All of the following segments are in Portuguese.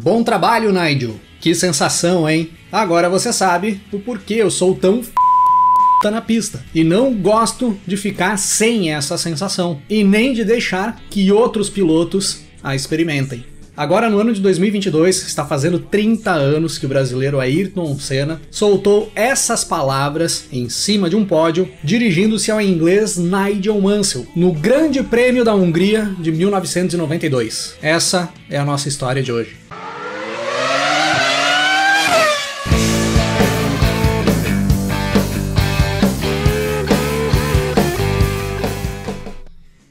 Bom trabalho, Nigel. Que sensação, hein? Agora você sabe o porquê eu sou tão na pista. E não gosto de ficar sem essa sensação. E nem de deixar que outros pilotos a experimentem. Agora, no ano de 2022, está fazendo 30 anos que o brasileiro Ayrton Senna soltou essas palavras em cima de um pódio, dirigindo-se ao inglês Nigel Mansell, no Grande Prêmio da Hungria de 1992. Essa é a nossa história de hoje.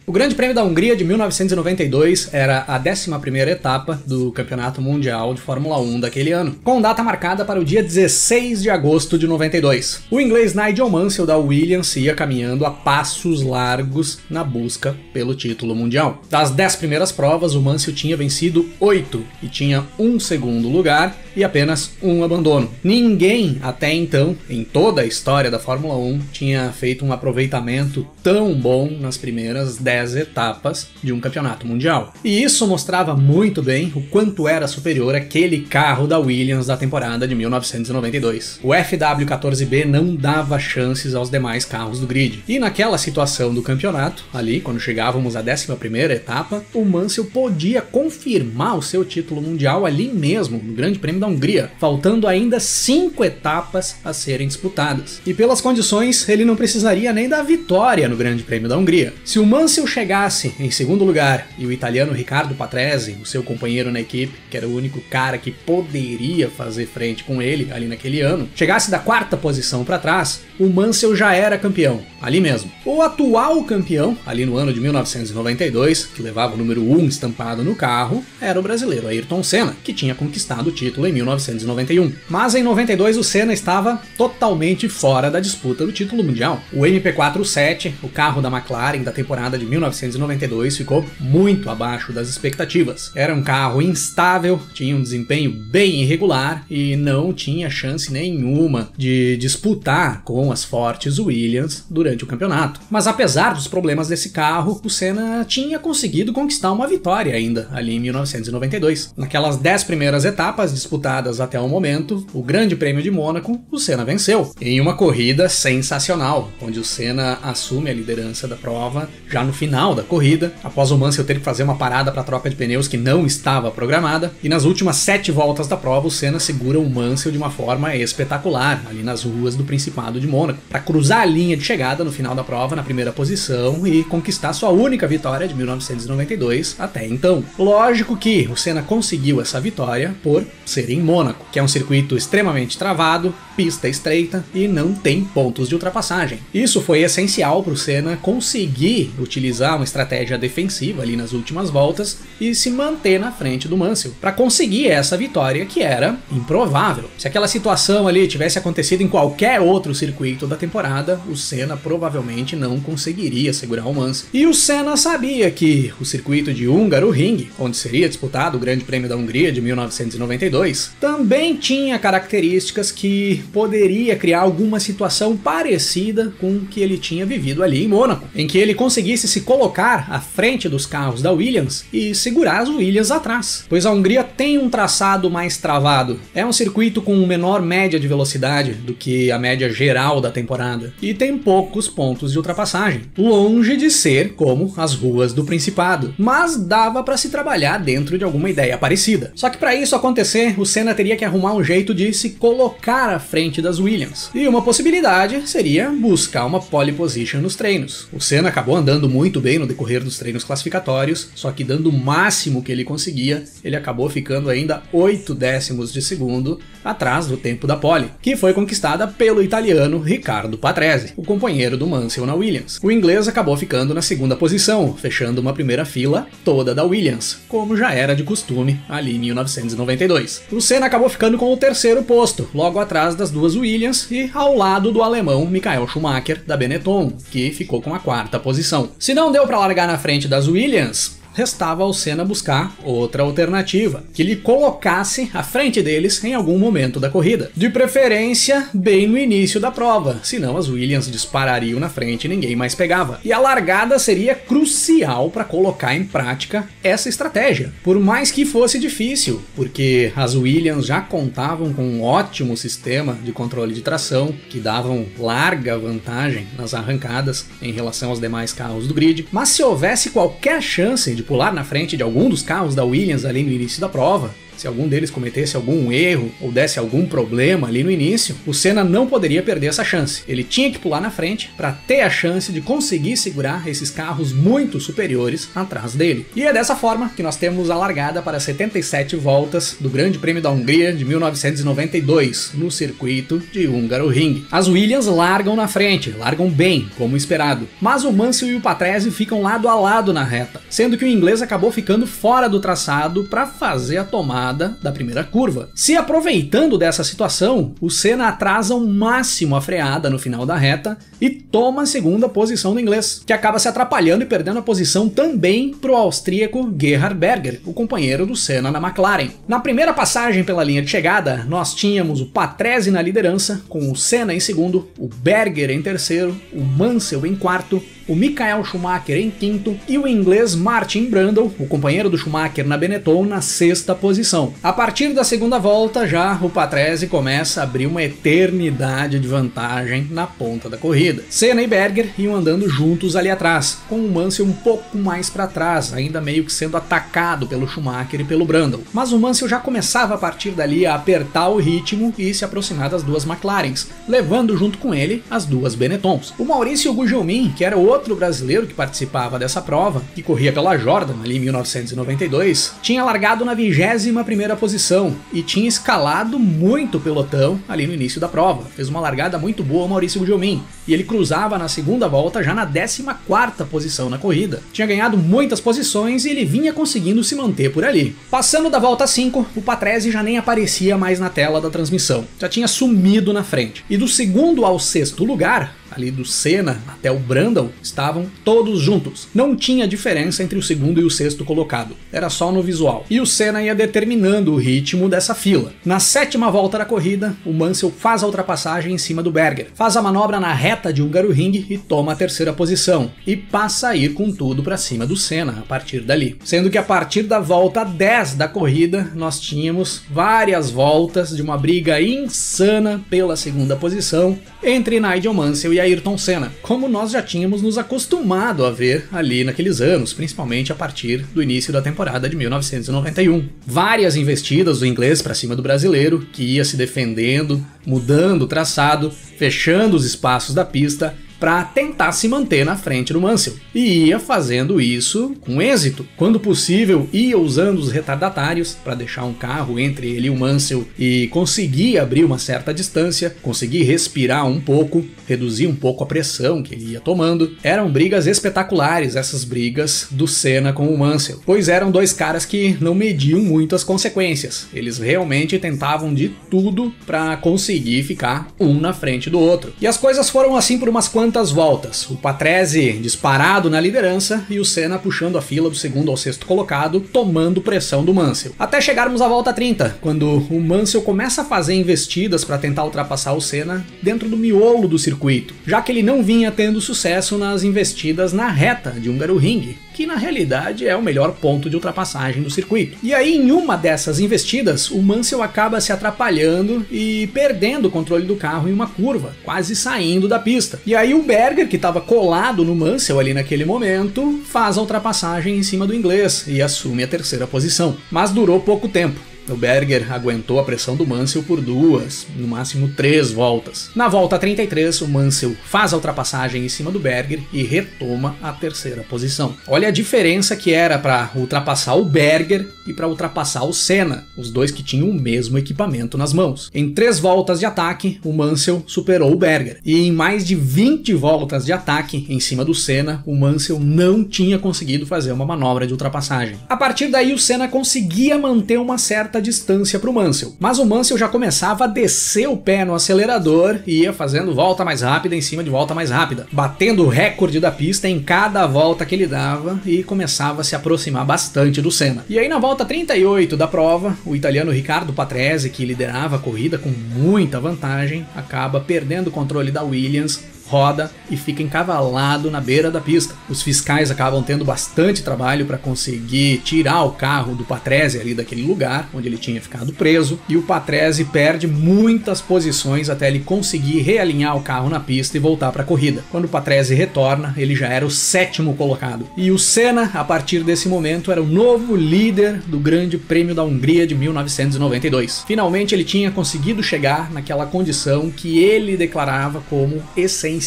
O Grande Prêmio da Hungria de 1992 era a 11ª etapa do Campeonato Mundial de Fórmula 1 daquele ano, com data marcada para o dia 16 de agosto de 92. O inglês Nigel Mansell da Williams ia caminhando a passos largos na busca pelo título mundial. Das 10 primeiras provas, o Mansell tinha vencido 8 e tinha um segundo lugar e apenas um abandono. Ninguém até então, em toda a história da Fórmula 1, tinha feito um aproveitamento tão bom nas primeiras 10 etapas de um campeonato mundial. E isso mostrava muito bem o quanto era superior aquele carro da Williams da temporada de 1992. O FW14B não dava chances aos demais carros do grid. E naquela situação do campeonato, ali, quando chegávamos à 11ª etapa, o Mansell podia confirmar o seu título mundial ali mesmo, no Grande Prêmio da Hungria, faltando ainda 5 etapas a serem disputadas. E pelas condições, ele não precisaria nem da vitória no Grande Prêmio da Hungria. Se o Mansell chegasse em segundo lugar e o italiano Riccardo Patrese, o seu companheiro na equipe, que era o único cara que poderia fazer frente com ele ali naquele ano, chegasse da 4ª posição para trás, o Mansell já era campeão, ali mesmo. O atual campeão, ali no ano de 1992, que levava o número 1 estampado no carro, era o brasileiro Ayrton Senna, que tinha conquistado o título em 1991. Mas em 92 o Senna estava totalmente fora da disputa do título mundial. O MP47, o carro da McLaren da temporada de 1992, ficou muito abaixo das expectativas. Era um carro instável, tinha um desempenho bem irregular e não tinha chance nenhuma de disputar com as fortes Williams durante o campeonato. Mas apesar dos problemas desse carro, o Senna tinha conseguido conquistar uma vitória ainda ali em 1992. Naquelas 10 primeiras etapas disputadas até o momento, o Grande Prêmio de Mônaco, o Senna venceu em uma corrida sensacional, onde o Senna assume a liderança da prova já no final da corrida, após o Mansell ter que fazer uma parada para troca de pneus que não estava programada, e nas últimas 7 voltas da prova o Senna segura o Mansell de uma forma espetacular ali nas ruas do Principado de Mônaco, para cruzar a linha de chegada no final da prova na primeira posição e conquistar sua única vitória de 1992 até então. Lógico que o Senna conseguiu essa vitória por ser em Mônaco, que é um circuito extremamente travado, pista estreita e não tem pontos de ultrapassagem. Isso foi essencial para o Senna conseguir utilizar uma estratégia defensiva ali nas últimas voltas e se manter na frente do Mansell para conseguir essa vitória que era improvável. Se aquela situação ali tivesse acontecido em qualquer outro circuito da temporada, o Senna provavelmente não conseguiria segurar o Mansell. E o Senna sabia que o circuito de Hungaroring, onde seria disputado o Grande Prêmio da Hungria de 1992, também tinha características que poderia criar alguma situação parecida com o que ele tinha vivido ali em Mônaco, em que ele conseguisse se colocar à frente dos carros da Williams e segurar as Williams atrás, pois a Hungria tem um traçado mais travado, é um circuito com menor média de velocidade do que a média geral da temporada e tem poucos pontos de ultrapassagem, longe de ser como as ruas do Principado, mas dava para se trabalhar dentro de alguma ideia parecida. Só que para isso acontecer, o Senna teria que arrumar um jeito de se colocar à frente das Williams, e uma possibilidade seria buscar uma pole position nos treinos. O Senna acabou andando muito bem no decorrer dos treinos classificatórios, só que dando o máximo que ele conseguia, ele acabou ficando ainda 8 décimos de segundo atrás do tempo da pole, que foi conquistada pelo italiano Riccardo Patrese, o companheiro do Mansell na Williams. O inglês acabou ficando na segunda posição, fechando uma primeira fila toda da Williams, como já era de costume ali em 1992. O Senna acabou ficando com o terceiro posto, logo atrás das duas Williams e ao lado do alemão Michael Schumacher da Benetton, que ficou com a 4ª posição. Se não deu para largar na frente das Williams, restava ao Senna buscar outra alternativa, que lhe colocasse à frente deles em algum momento da corrida. De preferência, bem no início da prova, senão as Williams disparariam na frente e ninguém mais pegava. E a largada seria crucial para colocar em prática essa estratégia, por mais que fosse difícil, porque as Williams já contavam com um ótimo sistema de controle de tração, que davam larga vantagem nas arrancadas em relação aos demais carros do grid, mas se houvesse qualquer chance de pular na frente de algum dos carros da Williams ali no início da prova, se algum deles cometesse algum erro ou desse algum problema ali no início, o Senna não poderia perder essa chance. Ele tinha que pular na frente para ter a chance de conseguir segurar esses carros muito superiores atrás dele. E é dessa forma que nós temos a largada para 77 voltas do Grande Prêmio da Hungria de 1992, no circuito de Hungaroring. As Williams largam na frente, largam bem, como esperado, mas o Mansell e o Patrese ficam lado a lado na reta, sendo que o inglês acabou ficando fora do traçado para fazer a tomada da primeira curva. Se aproveitando dessa situação, o Senna atrasa ao máximo a freada no final da reta e toma a segunda posição do inglês, que acaba se atrapalhando e perdendo a posição também para o austríaco Gerhard Berger, o companheiro do Senna na McLaren. Na primeira passagem pela linha de chegada, nós tínhamos o Patrese na liderança, com o Senna em segundo, o Berger em terceiro, o Mansell em quarto, o Michael Schumacher em quinto e o inglês Martin Brundle, o companheiro do Schumacher na Benetton, na sexta posição. A partir da segunda volta, já o Patrese começa a abrir uma eternidade de vantagem na ponta da corrida. Senna e Berger iam andando juntos ali atrás, com o Mansell um pouco mais para trás, ainda meio que sendo atacado pelo Schumacher e pelo Brundle. Mas o Mansell já começava a partir dali a apertar o ritmo e se aproximar das duas McLarens, levando junto com ele as duas Benettons. O Maurício Gugelmin, que era outro brasileiro que participava dessa prova, que corria pela Jordan ali em 1992, tinha largado na 21ª posição e tinha escalado muito o pelotão ali no início da prova. Fez uma largada muito boa o Maurício Gugelmin, e ele cruzava na segunda volta já na 14ª posição na corrida. Tinha ganhado muitas posições e ele vinha conseguindo se manter por ali. Passando da volta 5, o Patrese já nem aparecia mais na tela da transmissão, já tinha sumido na frente. E do segundo ao sexto lugar, ali do Senna até o Brundle, estavam todos juntos. Não tinha diferença entre o segundo e o sexto colocado, era só no visual. E o Senna ia determinando o ritmo dessa fila. Na sétima volta da corrida, o Mansell faz a ultrapassagem em cima do Berger, faz a manobra na reta de Hungaroring e toma a terceira posição, e passa a ir com tudo para cima do Senna a partir dali. Sendo que a partir da volta 10 da corrida, nós tínhamos várias voltas de uma briga insana pela segunda posição entre Nigel Mansell e Ayrton Senna, como nós já tínhamos nos acostumado a ver ali naqueles anos, principalmente a partir do início da temporada de 1991. Várias investidas do inglês para cima do brasileiro, que ia se defendendo, mudando o traçado, fechando os espaços da pista para tentar se manter na frente do Mansell, e ia fazendo isso com êxito. Quando possível, ia usando os retardatários para deixar um carro entre ele e o Mansell e conseguir abrir uma certa distância, conseguir respirar um pouco, reduzir um pouco a pressão que ele ia tomando. Eram brigas espetaculares, essas brigas do Senna com o Mansell, pois eram dois caras que não mediam muito as consequências. Eles realmente tentavam de tudo para conseguir ficar um na frente do outro. E as coisas foram assim por umas quantas voltas, o Patrese disparado na liderança e o Senna puxando a fila do segundo ao sexto colocado, tomando pressão do Mansell. Até chegarmos à volta 30, quando o Mansell começa a fazer investidas para tentar ultrapassar o Senna dentro do miolo do circuito, já que ele não vinha tendo sucesso nas investidas na reta de Hungaroring, que na realidade é o melhor ponto de ultrapassagem do circuito. E aí, em uma dessas investidas, o Mansell acaba se atrapalhando e perdendo o controle do carro em uma curva, quase saindo da pista. E aí o Berger, que estava colado no Mansell ali naquele momento, faz a ultrapassagem em cima do inglês e assume a terceira posição. Mas durou pouco tempo. O Berger aguentou a pressão do Mansell por 2, no máximo 3 voltas. Na volta 33, o Mansell faz a ultrapassagem em cima do Berger e retoma a terceira posição. Olha a diferença que era para ultrapassar o Berger e para ultrapassar o Senna, os dois que tinham o mesmo equipamento nas mãos. Em 3 voltas de ataque, o Mansell superou o Berger. E em mais de 20 voltas de ataque em cima do Senna, o Mansell não tinha conseguido fazer uma manobra de ultrapassagem. A partir daí, o Senna conseguia manter uma certa certa distância para o Mansell, mas o Mansell já começava a descer o pé no acelerador e ia fazendo volta mais rápida em cima de volta mais rápida, batendo o recorde da pista em cada volta que ele dava e começava a se aproximar bastante do Senna. E aí na volta 38 da prova, o italiano Riccardo Patrese, que liderava a corrida com muita vantagem, acaba perdendo o controle da Williams, roda e fica encavalado na beira da pista. Os fiscais acabam tendo bastante trabalho para conseguir tirar o carro do Patrese ali daquele lugar onde ele tinha ficado preso, e o Patrese perde muitas posições até ele conseguir realinhar o carro na pista e voltar para a corrida. Quando o Patrese retorna, ele já era o 7º colocado. E o Senna, a partir desse momento, era o novo líder do Grande Prêmio da Hungria de 1992. Finalmente ele tinha conseguido chegar naquela condição que ele declarava como essencial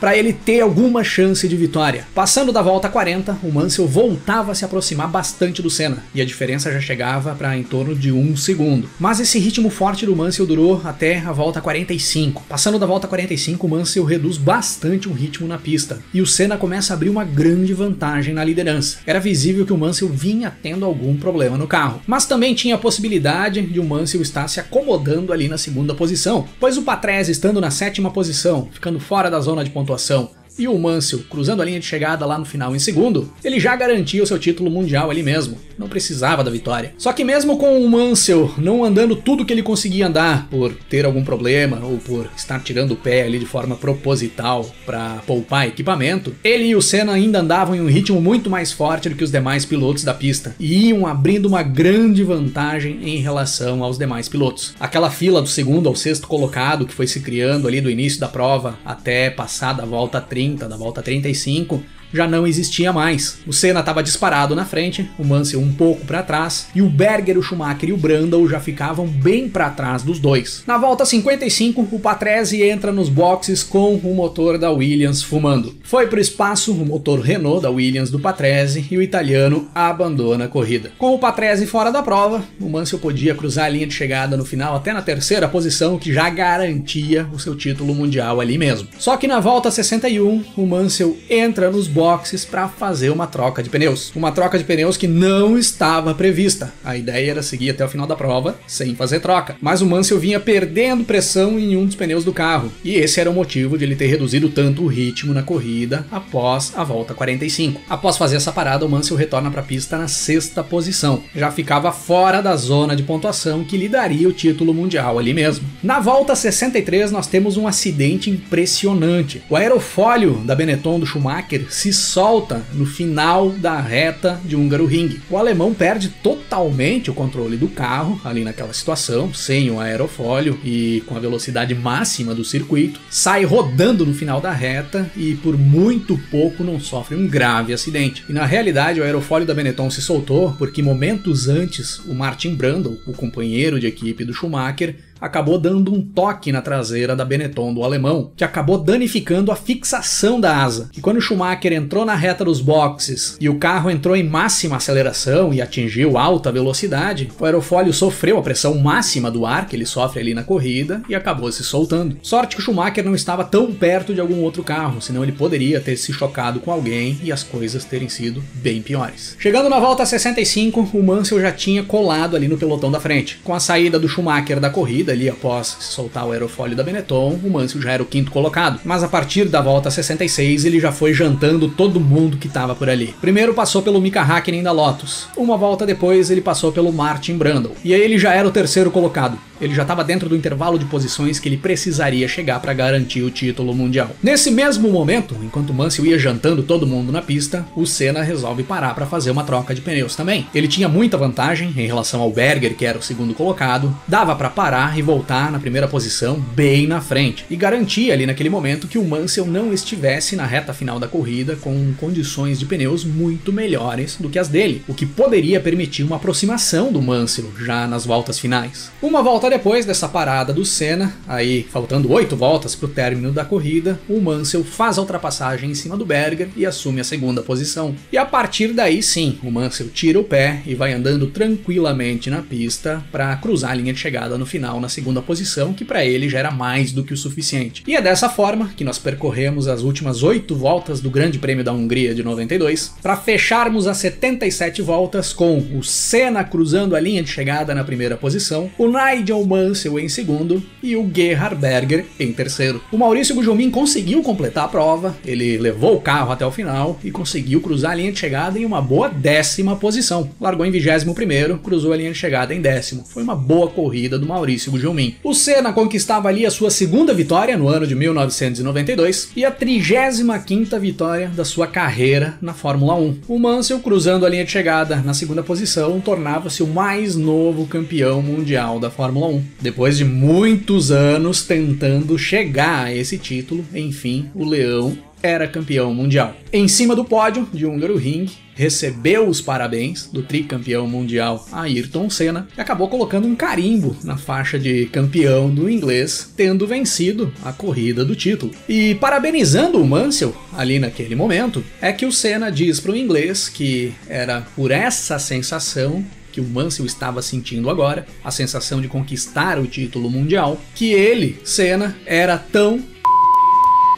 para ele ter alguma chance de vitória. Passando da volta 40, o Mansell voltava a se aproximar bastante do Senna, e a diferença já chegava para em torno de 1 segundo. Mas esse ritmo forte do Mansell durou até a volta 45. Passando da volta 45, o Mansell reduz bastante o ritmo na pista, e o Senna começa a abrir uma grande vantagem na liderança. Era visível que o Mansell vinha tendo algum problema no carro, mas também tinha a possibilidade de o Mansell estar se acomodando ali na segunda posição, pois o Patrese estando na 7ª posição, ficando fora da zona de pontuação, e o Mansell cruzando a linha de chegada lá no final em segundo, ele já garantia o seu título mundial ali mesmo, não precisava da vitória. Só que mesmo com o Mansell não andando tudo que ele conseguia andar, por ter algum problema ou por estar tirando o pé ali de forma proposital para poupar equipamento, ele e o Senna ainda andavam em um ritmo muito mais forte do que os demais pilotos da pista, e iam abrindo uma grande vantagem em relação aos demais pilotos. Aquela fila do 2º ao 6º colocado que foi se criando ali do início da prova até passar da volta 30, da volta 35, já não existia mais. O Senna estava disparado na frente, o Mansell um pouco para trás, e o Berger, o Schumacher e o Brundle já ficavam bem para trás dos dois. Na volta 55, o Patrese entra nos boxes com o motor da Williams fumando. Foi para o espaço o motor Renault da Williams do Patrese e o italiano abandona a corrida. Com o Patrese fora da prova, o Mansell podia cruzar a linha de chegada no final até na 3ª posição, que já garantia o seu título mundial ali mesmo. Só que na volta 61, o Mansell entra nos boxes para fazer uma troca de pneus. Uma troca de pneus que não estava prevista. A ideia era seguir até o final da prova sem fazer troca. Mas o Mansell vinha perdendo pressão em um dos pneus do carro. E esse era o motivo de ele ter reduzido tanto o ritmo na corrida após a volta 45. Após fazer essa parada, o Mansell retorna para a pista na 6ª posição. Já ficava fora da zona de pontuação que lhe daria o título mundial ali mesmo. Na volta 63, nós temos um acidente impressionante. O aerofólio da Benetton do Schumacher se solta no final da reta de Hungaroring. O alemão perde totalmente o controle do carro ali naquela situação, sem o aerofólio e com a velocidade máxima do circuito, sai rodando no final da reta e por muito pouco não sofre um grave acidente. E na realidade o aerofólio da Benetton se soltou porque momentos antes o Martin Brundle, o companheiro de equipe do Schumacher, acabou dando um toque na traseira da Benetton do alemão, que acabou danificando a fixação da asa. E quando o Schumacher entrou na reta dos boxes e o carro entrou em máxima aceleração e atingiu alta velocidade, o aerofólio sofreu a pressão máxima do ar que ele sofre ali na corrida e acabou se soltando. Sorte que o Schumacher não estava tão perto de algum outro carro, senão ele poderia ter se chocado com alguém e as coisas terem sido bem piores. Chegando na volta 65, o Mansell já tinha colado ali no pelotão da frente. Com a saída do Schumacher da corrida, ali após soltar o aerofólio da Benetton, o Mansell já era o 5º colocado, mas a partir da volta 66 ele já foi jantando todo mundo que estava por ali. Primeiro passou pelo Mika Häkkinen da Lotus, uma volta depois ele passou pelo Martin Brundle, e aí ele já era o 3º colocado. Ele já estava dentro do intervalo de posições que ele precisaria chegar para garantir o título mundial. Nesse mesmo momento, enquanto o Mansell ia jantando todo mundo na pista, o Senna resolve parar para fazer uma troca de pneus também. Ele tinha muita vantagem em relação ao Berger, que era o 2º colocado, dava para parar e voltar na 1ª posição bem na frente, e garantia ali naquele momento que o Mansell não estivesse na reta final da corrida com condições de pneus muito melhores do que as dele, o que poderia permitir uma aproximação do Mansell já nas voltas finais. Uma volta depois dessa parada do Senna, aí faltando 8 voltas para o término da corrida, o Mansell faz a ultrapassagem em cima do Berger e assume a 2ª posição. E a partir daí sim, o Mansell tira o pé e vai andando tranquilamente na pista para cruzar a linha de chegada no final na segunda posição, que para ele já era mais do que o suficiente. E é dessa forma que nós percorremos as últimas 8 voltas do Grande Prêmio da Hungria de 92, para fecharmos as 77 voltas com o Senna cruzando a linha de chegada na primeira posição, o Nigel Mansell em segundo e o Gerhard Berger em terceiro. O Maurício Gugelmin conseguiu completar a prova, ele levou o carro até o final e conseguiu cruzar a linha de chegada em uma boa 10ª posição. Largou em 21º, cruzou a linha de chegada em 10º. Foi uma boa corrida do Maurício Gugelmin. O Senna conquistava ali a sua segunda vitória no ano de 1992 e a 35ª vitória da sua carreira na Fórmula 1. O Mansell, cruzando a linha de chegada na segunda posição, tornava-se o mais novo campeão mundial da Fórmula 1. Depois de muitos anos tentando chegar a esse título, enfim, o Leão era campeão mundial. Em cima do pódio de Hungaroring, recebeu os parabéns do tricampeão mundial Ayrton Senna e acabou colocando um carimbo na faixa de campeão do inglês, tendo vencido a corrida do título. E parabenizando o Mansell ali naquele momento, é que o Senna diz para o inglês que era por essa sensação que o Mansell estava sentindo agora, a sensação de conquistar o título mundial, que ele, Senna, era tão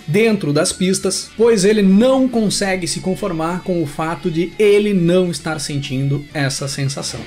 dentro das pistas, pois ele não consegue se conformar com o fato de ele não estar sentindo essa sensação.